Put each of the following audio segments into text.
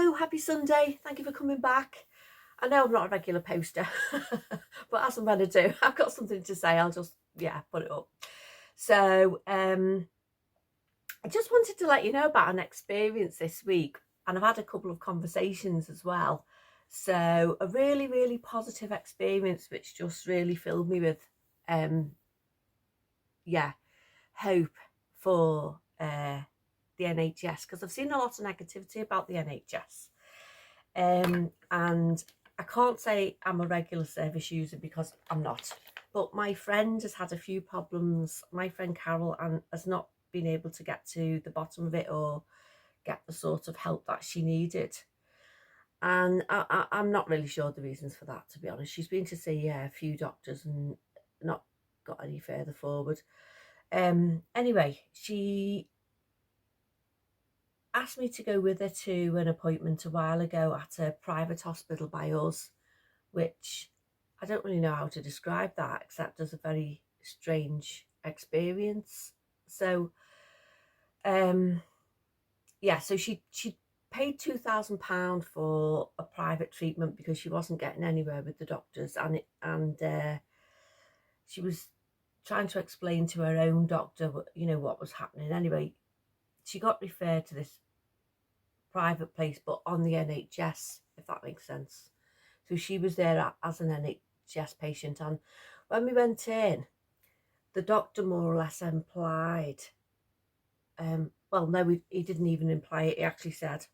Hello, happy Sunday. Thank you for coming back. I know I'm not a regular poster, but as I'm going to do, I've got something to say. I'll just, put it up. So I just wanted to let you know about an experience this week, and I've had a couple of conversations as well. So a really, really positive experience, which just really filled me with, hope for the NHS, because I've seen a lot of negativity about the NHS. And I can't say I'm a regular service user because I'm not. But my friend has had a few problems, my friend Carol, and has not been able to get to the bottom of it or get the sort of help that she needed. And I'm not really sure the reasons for that, to be honest. She's been to see a few doctors and not got any further forward. Anyway, she asked me to go with her to an appointment a while ago at a private hospital by us, which I don't really know how to describe that except as a very strange experience. So so she paid £2,000 for a private treatment because she wasn't getting anywhere with the doctors, and she was trying to explain to her own doctor what was happening. Anyway, she got referred to this private place, but on the NHS, if that makes sense. So she was there as an NHS patient, and when we went in, the doctor more or less implied, he didn't even imply it. He actually said,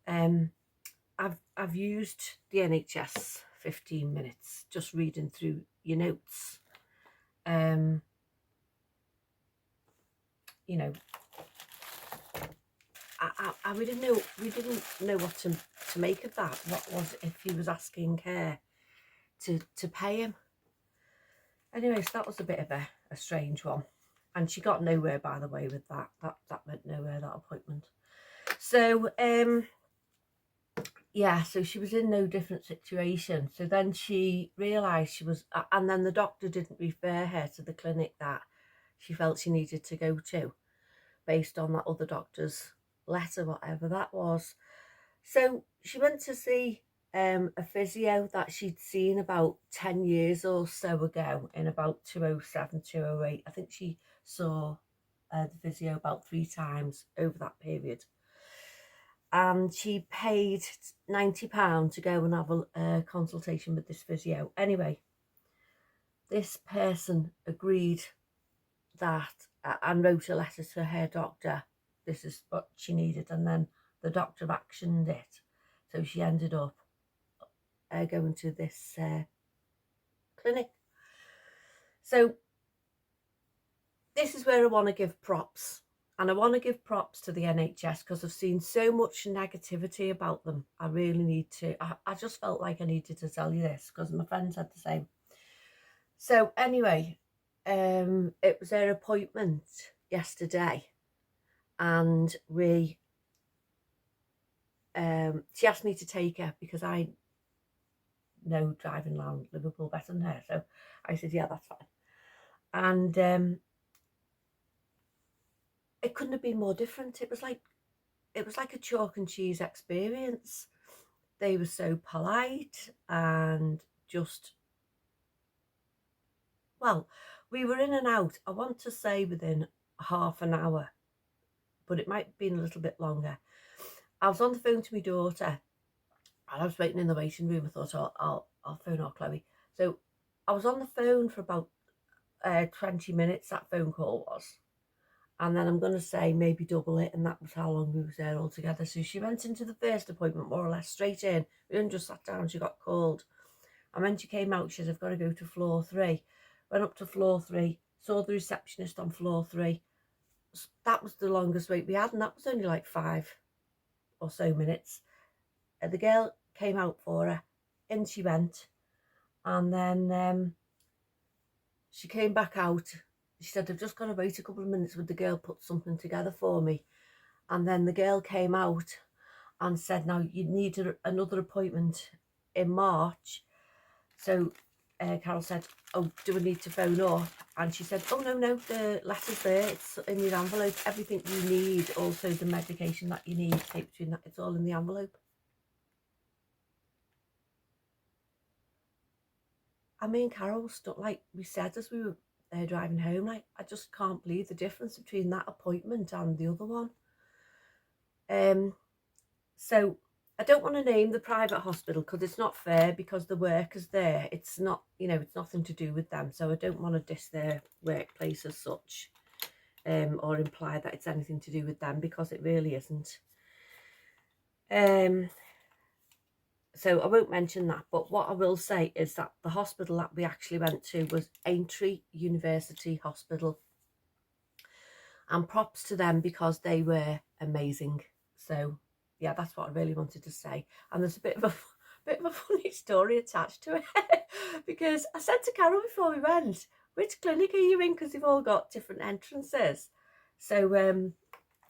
I've used the NHS 15 minutes just reading through your notes. We didn't know what to make of that. What was, if he was asking her to pay him? Anyway, so that was a bit of a strange one, and she got nowhere, by the way, with that. That went nowhere, that appointment. So so she was in no different situation. So then she realised she was, and then the doctor didn't refer her to the clinic that she felt she needed to go to, based on that other doctor's letter, whatever that was. So she went to see a physio that she'd seen about 10 years or so ago, in about 2007, 2008. I think she saw the physio about 3 times over that period. And she paid £90 to go and have a consultation with this physio. Anyway, this person agreed that and wrote a letter to her doctor. This is what she needed, and then the doctor actioned it. So she ended up going to this clinic. So this is where I want to give props. And I want to give props to the NHS because I've seen so much negativity about them. I really need to. I just felt like I needed to tell you this because my friend said the same. So anyway, it was her appointment yesterday, and she asked me to take her because I know driving around Liverpool better than her. So I said, yeah, that's fine. And it couldn't have been more different. It was like a chalk and cheese experience. They were so polite and just, we were in and out, I want to say within half an hour, but it might have been a little bit longer. I was on the phone to my daughter, and I was waiting in the waiting room. I thought, I'll phone our Chloe. So I was on the phone for about 20 minutes, that phone call was. And then I'm going to say maybe double it, and that was how long we was there all together. So she went into the first appointment more or less straight in. We didn't just sat down, she got called. And when she came out, she said, I've got to go to floor 3. Went up to floor 3, saw the receptionist on floor 3. That was the longest wait we had, and that was only like 5 or so minutes. The girl came out for her, in she went. And then she came back out. She said, I've just got to wait a couple of minutes with the girl, put something together for me. And then the girl came out and said, now you need another appointment in March. So Carol said, oh, do we need to phone up? And she said, oh, no, the letter's there. It's in your envelope. Everything you need, also the medication that you need, take between that, it's all in the envelope. And me and Carol were stuck, like we said as we were driving home, like, I just can't believe the difference between that appointment and the other one. So I don't want to name the private hospital because it's not fair, because the workers there, it's not, you know, it's nothing to do with them. So I don't want to diss their workplace as such, or imply that it's anything to do with them, because it really isn't. So I won't mention that, but what I will say is that the hospital that we actually went to was Aintree University Hospital, and props to them because they were amazing. So yeah, that's what I really wanted to say. And there's a bit of a funny story attached to it because I said to Carol before we went, which clinic are you in, because they've all got different entrances. So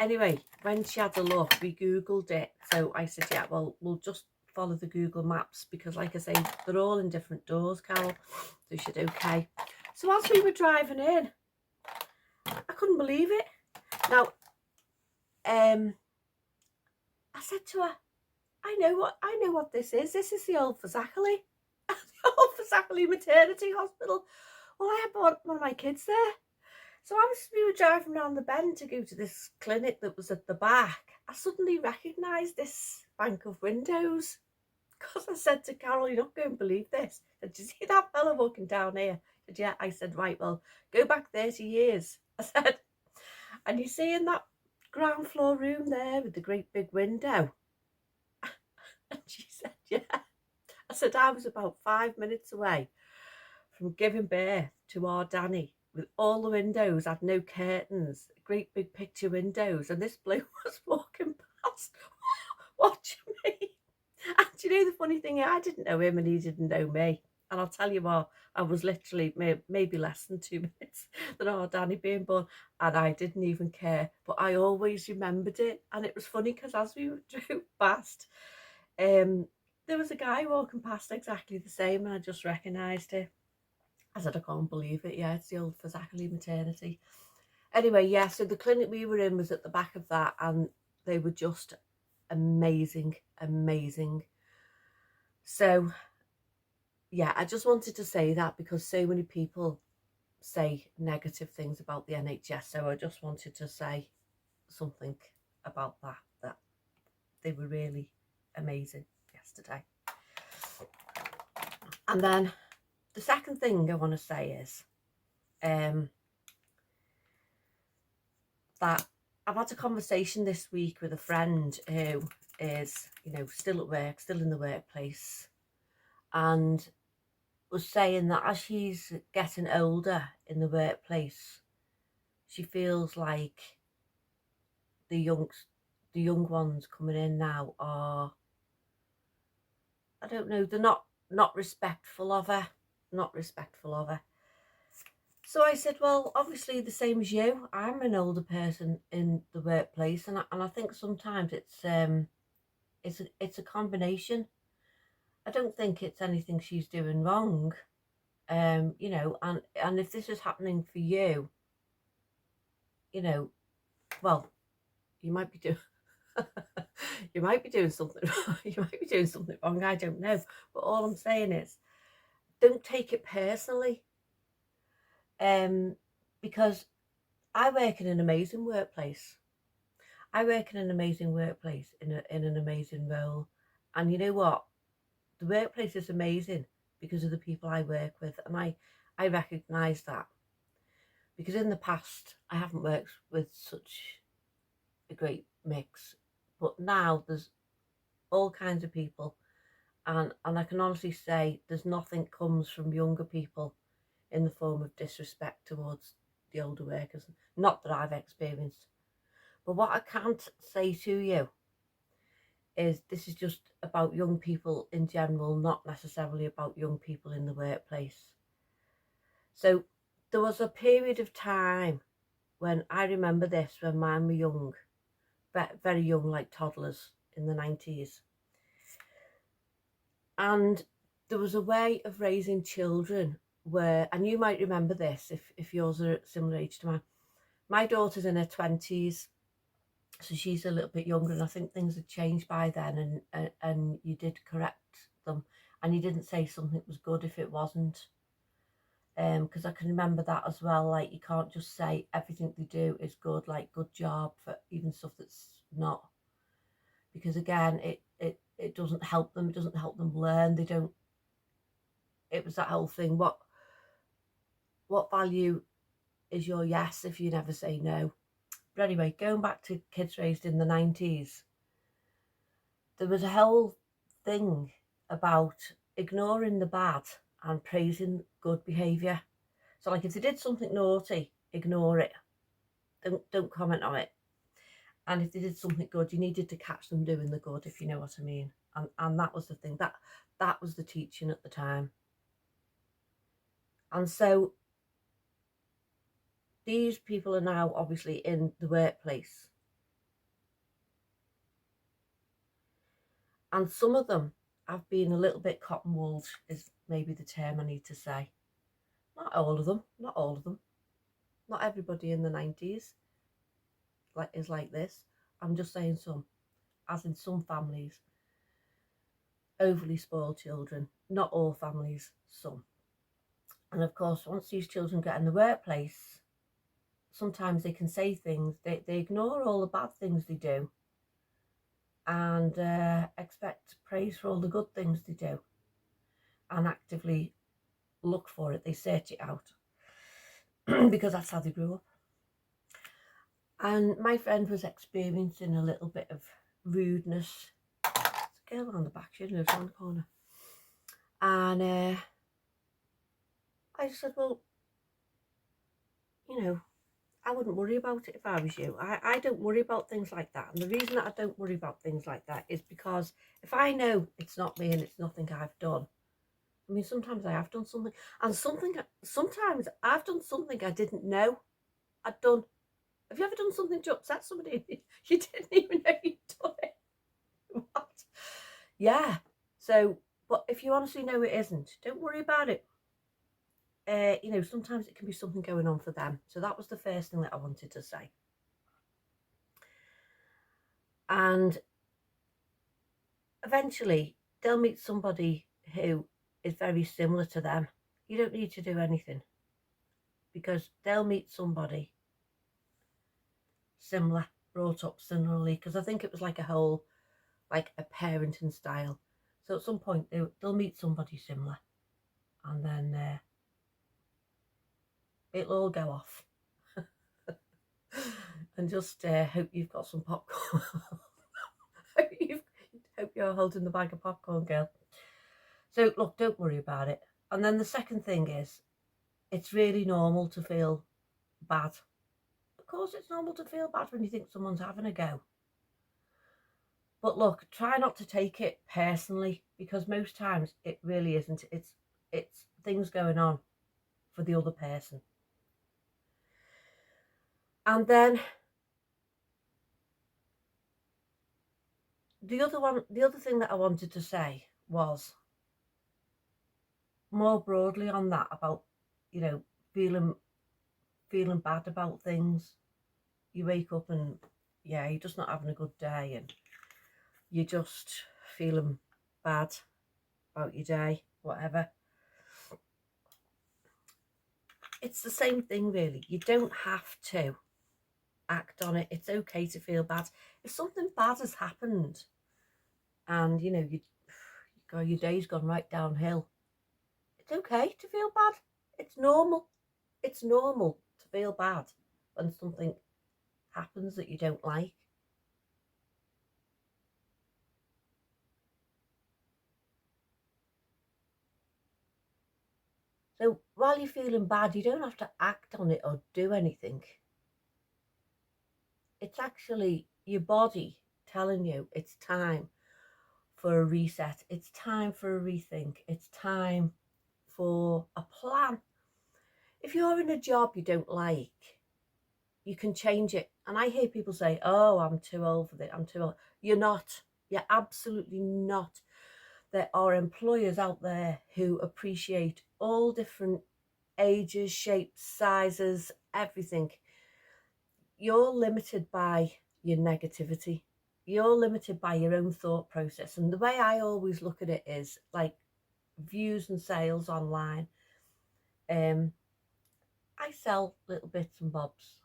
anyway, when she had a look, we googled it. So I said, yeah, well, we'll just follow the Google Maps, because like I say, they're all in different doors, Carol, so you should okay. So as we were driving in, I couldn't believe it. Now, I said to her, I know what this is. This is the Old Fazakerley, the Old Fazakerley Maternity Hospital. Well, I had one of my kids there. So as we were driving around the bend to go to this clinic that was at the back, I suddenly recognised this bank of windows, because I said to Carol, you're not going to believe this. I said, did you see that fella walking down here? I said, yeah. I said, right, well, go back 30 years. I said, and you see in that ground floor room there with the great big window? And she said, yeah. I said, I was about 5 minutes away from giving birth to our Danny, with all the windows had no curtains, great big picture windows, and this bloke was walking past watching me. And you know the funny thing, I didn't know him and he didn't know me. And I'll tell you what, I was literally maybe less than 2 minutes than our Danny being born, and I didn't even care. But I always remembered it, and it was funny because as we drove past, there was a guy walking past exactly the same, and I just recognised it. I said, I can't believe it. Yeah, it's the Old Fazakerley Maternity. Anyway, yeah, so the clinic we were in was at the back of that, and they were just amazing, amazing. So yeah, I just wanted to say that because so many people say negative things about the NHS, so I just wanted to say something about that they were really amazing yesterday. And then the second thing I want to say is that I've had a conversation this week with a friend who is, you know, still at work, still in the workplace, and was saying that as she's getting older in the workplace, she feels like the young ones coming in now are, I don't know, they're not respectful of her, not respectful of her. So I said, well, obviously the same as you, I'm an older person in the workplace, and I think sometimes it's a combination. I don't think it's anything she's doing wrong, you know, and if this is happening for you, you know, well, you might be doing you might be doing something you might be doing something wrong, I don't know, but all I'm saying is don't take it personally, because I work in an amazing workplace. I work in an amazing workplace in an amazing role, and you know what, the workplace is amazing because of the people I work with, and I recognise that, because in the past I haven't worked with such a great mix, but now there's all kinds of people, and I can honestly say there's nothing comes from younger people in the form of disrespect towards the older workers, not that I've experienced. But what I can't say to you is this is just about young people in general, not necessarily about young people in the workplace. So there was a period of time when I remember this, when mine were young, very young, like toddlers in the 90s. And there was a way of raising children where, and you might remember this if yours are at similar age to mine. My daughter's in her 20s, so she's a little bit younger, and I think things had changed by then, and you did correct them, and you didn't say something was good if it wasn't. because I can remember that as well. Like, you can't just say everything they do is good, like good job, for even stuff that's not, because again, it doesn't help them. It doesn't help them learn. They don't. It was that whole thing. What value is your yes if you never say no? But anyway, going back to kids raised in the 90s, there was a whole thing about ignoring the bad and praising good behaviour. So like, if they did something naughty, ignore it. Don't comment on it. And if they did something good, you needed to catch them doing the good, if you know what I mean. And that was the thing. That was the teaching at the time. And so these people are now obviously in the workplace. And some of them have been a little bit cotton-wooled, is maybe the term I need to say. Not all of them, not all of them. Not everybody in the 90s is like this. I'm just saying some, as in some families. Overly spoiled children, not all families, some. And of course, once these children get in the workplace, sometimes they can say things, they ignore all the bad things they do and expect praise for all the good things they do, and actively look for it. They search it out because that's how they grew up. And my friend was experiencing a little bit of rudeness. There's a girl on the back, she lives on the corner. And I said, well, you know, I wouldn't worry about it if I was you. I don't worry about things like that. And the reason that I don't worry about things like that is because if I know it's not me and it's nothing I've done, I mean, sometimes I have done something, and sometimes I've done something I didn't know I'd done. Have you ever done something to upset somebody? You didn't even know you'd done it. What? Yeah. So, but if you honestly know it isn't, don't worry about it. You know, sometimes it can be something going on for them. So that was the first thing that I wanted to say. And eventually they'll meet somebody who is very similar to them. You don't need to do anything, because they'll meet somebody similar, brought up similarly, because I think it was like a parenting style. So at some point they'll meet somebody similar, and then it'll all go off. And just hope you've got some popcorn. Hope you're holding the bag of popcorn, girl. So look, don't worry about it. And then the second thing is, it's really normal to feel bad. Of course it's normal to feel bad when you think someone's having a go. But look, try not to take it personally, because most times it really isn't. It's things going on for the other person. And then the other thing that I wanted to say was more broadly on that, about, you know, feeling bad about things. You wake up and you're just not having a good day, and you're just feeling bad about your day, whatever. It's the same thing, really. You don't have to act on it. It's okay to feel bad. If something bad has happened and, you know, your day's gone right downhill, it's okay to feel bad. It's normal. It's normal to feel bad when something happens that you don't like. So while you're feeling bad, you don't have to act on it or do anything. It's actually your body telling you it's time for a reset. It's time for a rethink. It's time for a plan. If you're in a job you don't like, you can change it. And I hear people say, oh, I'm too old for this, I'm too old. You're not. You're absolutely not. There are employers out there who appreciate all different ages, shapes, sizes, everything. You're limited by your negativity. You're limited by your own thought process. And the way I always look at it is like views and sales online. I sell little bits and bobs.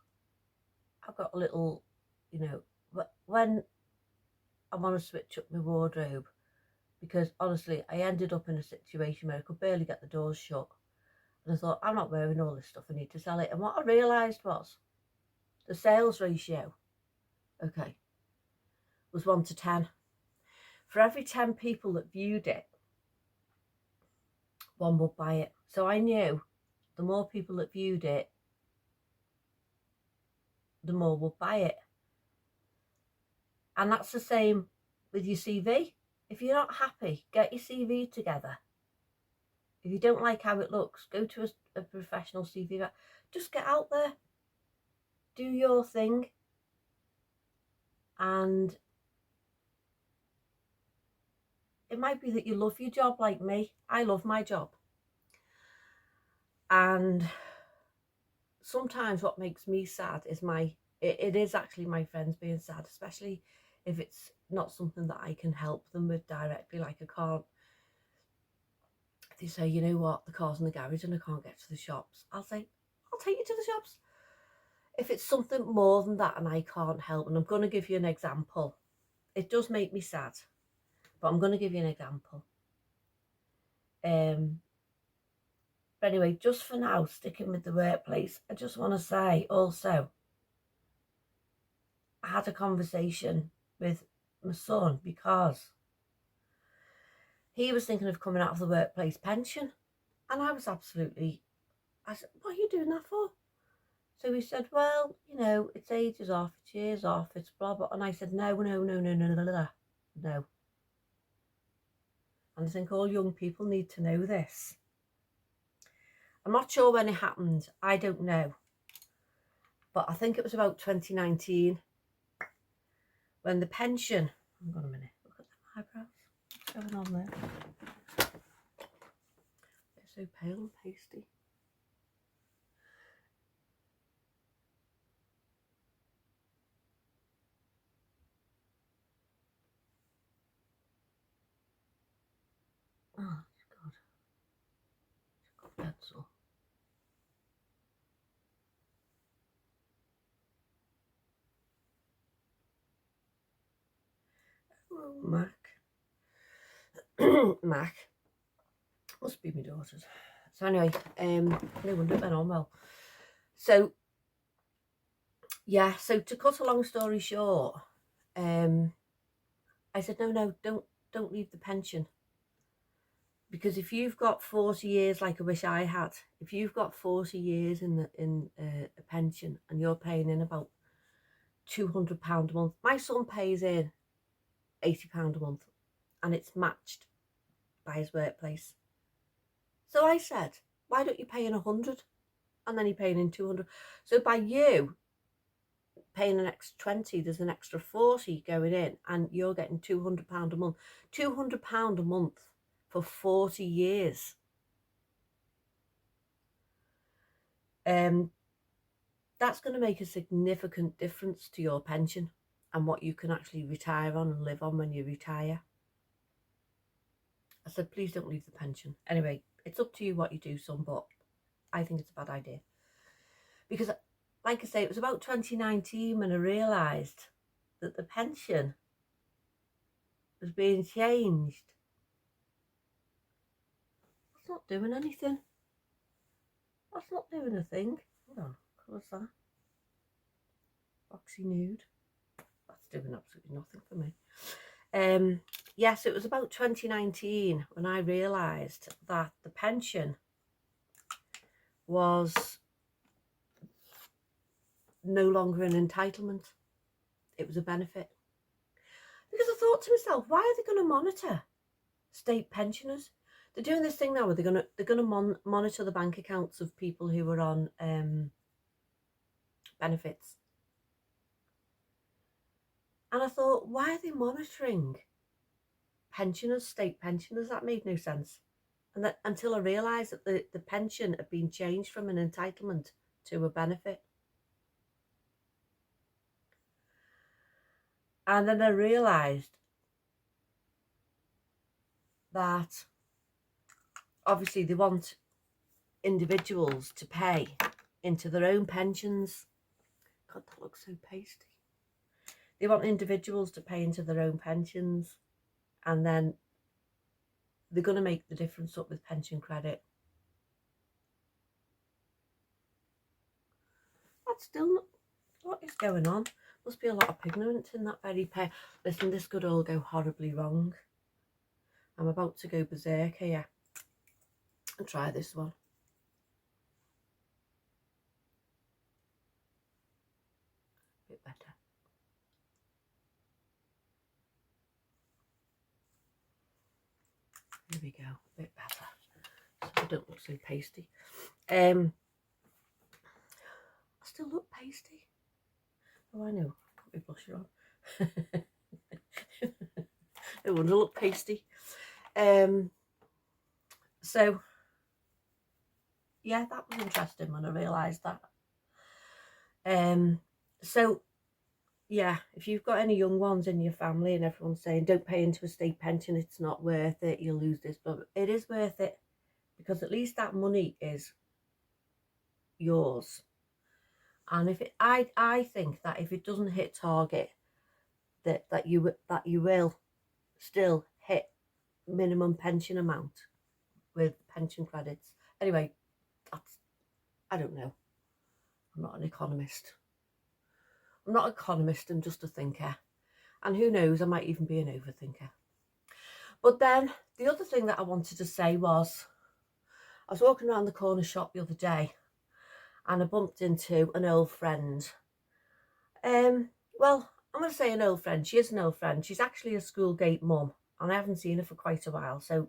I've got a little, you know, when I want to switch up my wardrobe, because honestly, I ended up in a situation where I could barely get the doors shut. And I thought, I'm not wearing all this stuff, I need to sell it. And what I realised was the sales ratio, okay, was 1 to 10. For every 10 people that viewed it, 1 would buy it. So I knew the more people that viewed it, the more would buy it. And that's the same with your CV. If you're not happy, get your CV together. If you don't like how it looks, go to a professional CV. Just get out there, do your thing. And it might be that you love your job like me. I love my job. And sometimes what makes me sad is it is actually my friends being sad, especially if it's not something that I can help them with directly. Like I can't, if they say, you know what, the car's in the garage and I can't get to the shops, I'll say, I'll take you to the shops. If it's something more than that and I can't help, and I'm going to give you an example. It does make me sad, but I'm going to give you an example. But anyway, just for now, sticking with the workplace, I just want to say also, I had a conversation with my son because he was thinking of coming out of the workplace pension. And I said, what are you doing that for? So he said, well, you know, it's ages off, it's years off, it's blah, blah. And I said, no. And I think all young people need to know this. I'm not sure when it happened. I don't know. But I think it was about 2019 when the pension... Hang on a minute. Look at the eyebrows. What's going on there? They're so pale and pasty. Oh, God. It's got pencil. Oh, Mac. Mac. Must be my daughter's. So anyway, no wonder it went on well. So, yeah, so to cut a long story short, I said, no, don't leave the pension. Because if you've got 40 years, like I wish I had, if you've got 40 years in a pension and you're paying in about £200 a month, my son pays in £80 a month and it's matched by his workplace. So I said, why don't you pay in 100 and then you're paying in 200? So by you paying an extra 20, there's an extra 40 going in and you're getting £200 a month. £200 a month for 40 years. That's going to make a significant difference to your pension and what you can actually retire on and live on when you retire. I said, please don't leave the pension. Anyway, it's up to you what you do, son, but I think it's a bad idea. Because, like I say, it was about 2019 when I realised that the pension was being changed. That's not doing anything. That's not doing a thing. Hold on, what's that? Foxy Nude. That's doing absolutely nothing for me. Yes, it was about 2019 when I realised that the pension was no longer an entitlement. It was a benefit. Because I thought to myself, why are they going to monitor state pensioners? They're doing this thing now where they're going to monitor the bank accounts of people who are on benefits. And I thought, why are they monitoring pensioners, state pensioners? That made no sense. And that until I realised that the pension had been changed from an entitlement to a benefit. And then I realised that obviously they want individuals to pay into their own pensions. God, that looks so pasty. They want individuals to pay into their own pensions, and then they're going to make the difference up with pension credit. That's still not... What is going on? Must be a lot of pigment in that very pair. Listen, this could all go horribly wrong. I'm about to go berserk here and try this one. A bit better. There we go, a bit better. So I don't look so pasty. I still look pasty. Oh, I know. Put my blusher on. It wouldn't look pasty. So yeah, that was interesting when I realised that. So yeah, if you've got any young ones in your family and everyone's saying don't pay into a state pension, it's not worth it, you'll lose this, but it is worth it, because at least that money is yours. And if it, I think that if it doesn't hit target, that you will still hit minimum pension amount with pension credits. Anyway, that's, I don't know. I'm not an economist. I'm not an economist, I'm just a thinker. And who knows, I might even be an overthinker. But then the other thing that I wanted to say was, I was walking around the corner shop the other day and I bumped into an old friend. Well, I'm going to say an old friend. She is an old friend. She's actually a school gate mum, and I haven't seen her for quite a while. So,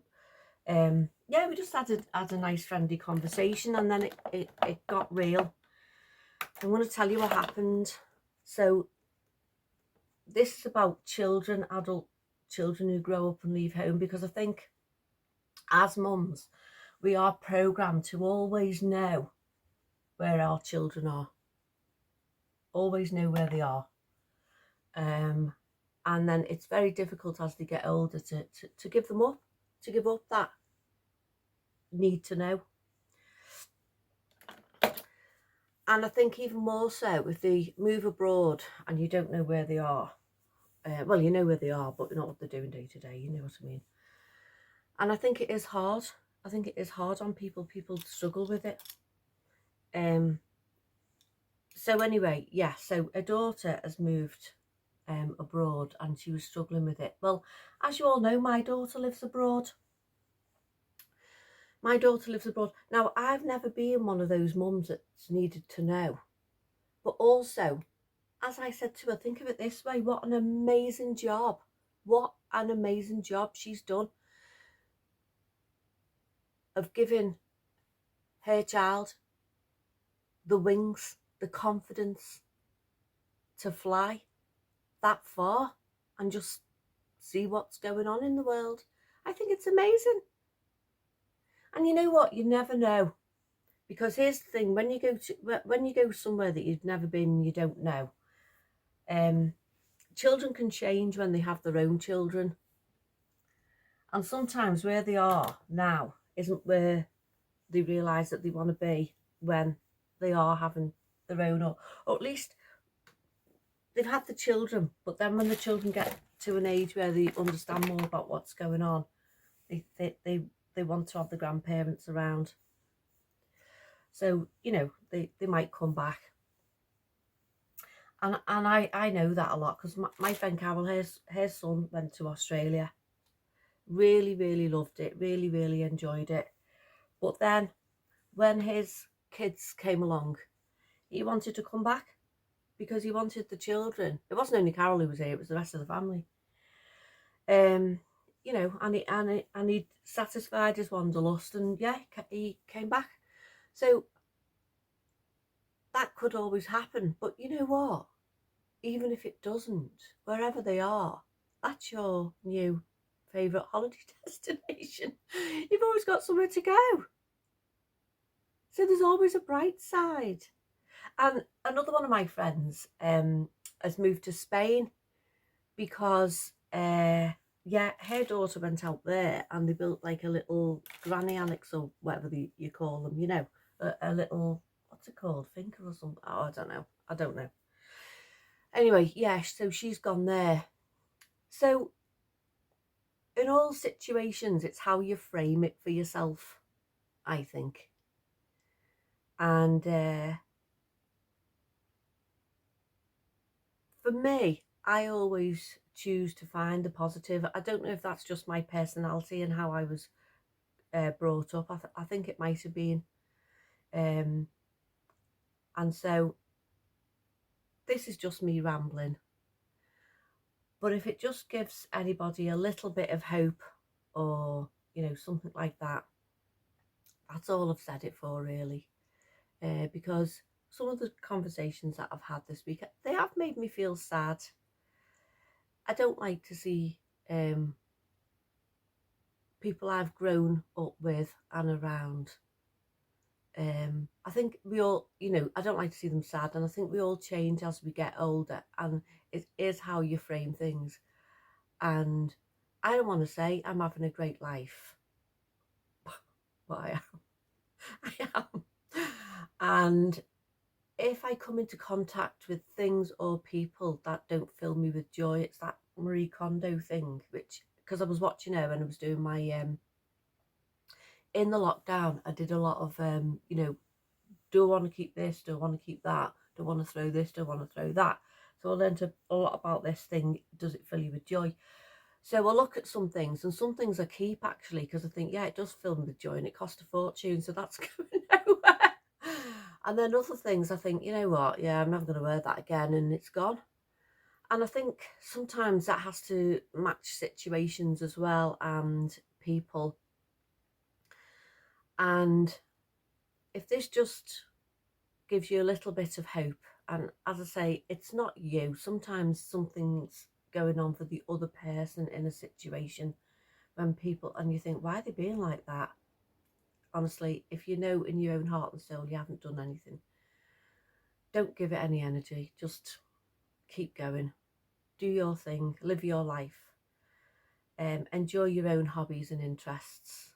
yeah, we just had a nice friendly conversation, and then it got real. I'm going to tell you what happened. So, this is about children, adult children who grow up and leave home, because I think as mums, we are programmed to always know where our children are. Always know where they are. And then it's very difficult as they get older to give them up, to give up that need to know. And I think even more so if they move abroad and you don't know where they are. Well, you know where they are, but not what they're doing day to day, you know what I mean. And I think it is hard. I think it is hard on people. People struggle with it. So anyway, yeah, so a daughter has moved abroad and she was struggling with it. Well, as you all know, my daughter lives abroad. My daughter lives abroad. Now, I've never been one of those mums that's needed to know. But also, as I said to her, think of it this way, what an amazing job. What an amazing job she's done of giving her child the wings, the confidence to fly that far and just see what's going on in the world. I think it's amazing. And you know what? You never know. Because here's the thing, when you go somewhere that you've never been, you don't know, children can change when they have their own children. And sometimes where they are now isn't where they realise that they want to be when they are having their own, or at least they've had the children, but then when the children get to an age where they understand more about what's going on, they want to have the grandparents around. So, you know, they might come back. And I know that a lot, because my friend Carol, her son went to Australia. Really, really loved it. Really, really enjoyed it. But then when his kids came along, he wanted to come back because he wanted the children. It wasn't only Carol who was here, it was the rest of the family. You know, and he satisfied his wanderlust, and yeah, he came back. So that could always happen. But you know what? Even if it doesn't, wherever they are, that's your new favourite holiday destination. You've always got somewhere to go. So there's always a bright side. And another one of my friends has moved to Spain because yeah, her daughter went out there and they built like a little granny annex or whatever you call them, you know, a little, what's it called, finker or something. Oh, I don't know. Anyway, yeah, so she's gone there. So in all situations, it's how you frame it for yourself, I think. And for me, I always choose to find the positive. I don't know if that's just my personality and how I was brought up. I think it might have been. And so this is just me rambling. But if it just gives anybody a little bit of hope or, you know, something like that, that's all I've said it for, really. Because some of the conversations that I've had this week, they have made me feel sad. I don't like to see people I've grown up with and around. I think we all, you know, I don't like to see them sad, and I think we all change as we get older, and it is how you frame things. And I don't want to say I'm having a great life, but I am. I am. And if I come into contact with things or people that don't fill me with joy, it's that Marie Kondo thing, which, because I was watching her when I was doing my in the lockdown, I did a lot of you know, do I want to keep this, do I want to keep that, do I want to throw this, do I want to throw that. So I learned a lot about this thing, does it fill you with joy? So I look at some things, and some things I keep, actually, because I think, yeah, it does fill me with joy, and it cost a fortune, so that's going nowhere. And then other things I think, you know what, yeah, I'm never going to wear that again, and it's gone. And I think sometimes that has to match situations as well, and people. And if this just gives you a little bit of hope, and as I say, it's not you. Sometimes something's going on for the other person in a situation, when people, and you think, why are they being like that? Honestly, if you know in your own heart and soul you haven't done anything, don't give it any energy. Just keep going. Do your thing. Live your life. Enjoy your own hobbies and interests.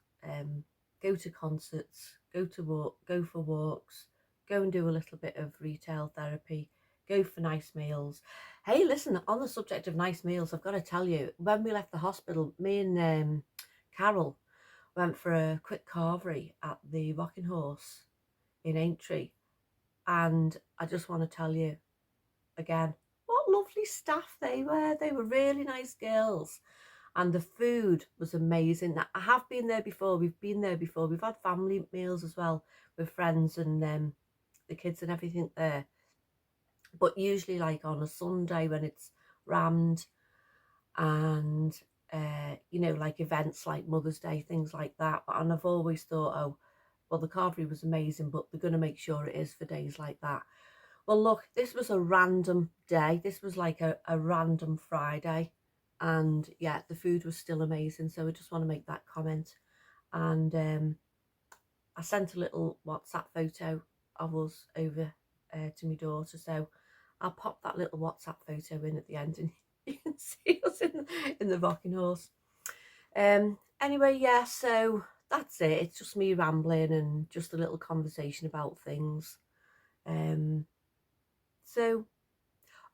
Go to concerts. Go for walks. Go and do a little bit of retail therapy. Go for nice meals. Hey, listen, on the subject of nice meals, I've got to tell you, when we left the hospital, me and Carol went for a quick carvery at the Rocking Horse in Aintree. And I just want to tell you again, what lovely staff they were. They were really nice girls. And the food was amazing. Now, I have been there before. We've been there before. We've had family meals as well with friends and the kids and everything there. But usually, like on a Sunday when it's rammed, and you know, like events like Mother's Day, things like that. And I've always thought, oh, well, the carvery was amazing, but they're going to make sure it is for days like that. Well, look, this was a random day. This was like a random Friday. And yeah, the food was still amazing. So I just want to make that comment. And I sent a little WhatsApp photo of us over to my daughter. So I'll pop that little WhatsApp photo in at the end, and you can see us in the Rocking Horse. Anyway, yeah, so that's it. It's just me rambling and just a little conversation about things. So,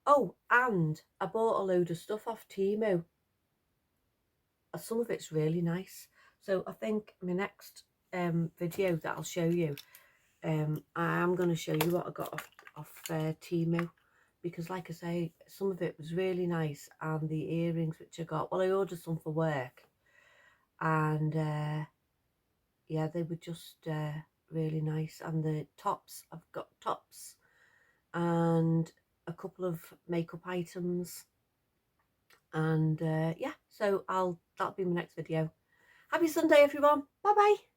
oh, and I bought a load of stuff off Temu. Some of it's really nice. So I think my next video that I'll show you, I am going to show you what I got off Temu, because like I say, some of it was really nice. And the earrings which I got, well, I ordered some for work, and yeah, they were just really nice. And the tops, I've got tops and a couple of makeup items. And yeah, so that'll be my next video. Happy Sunday, everyone. Bye bye.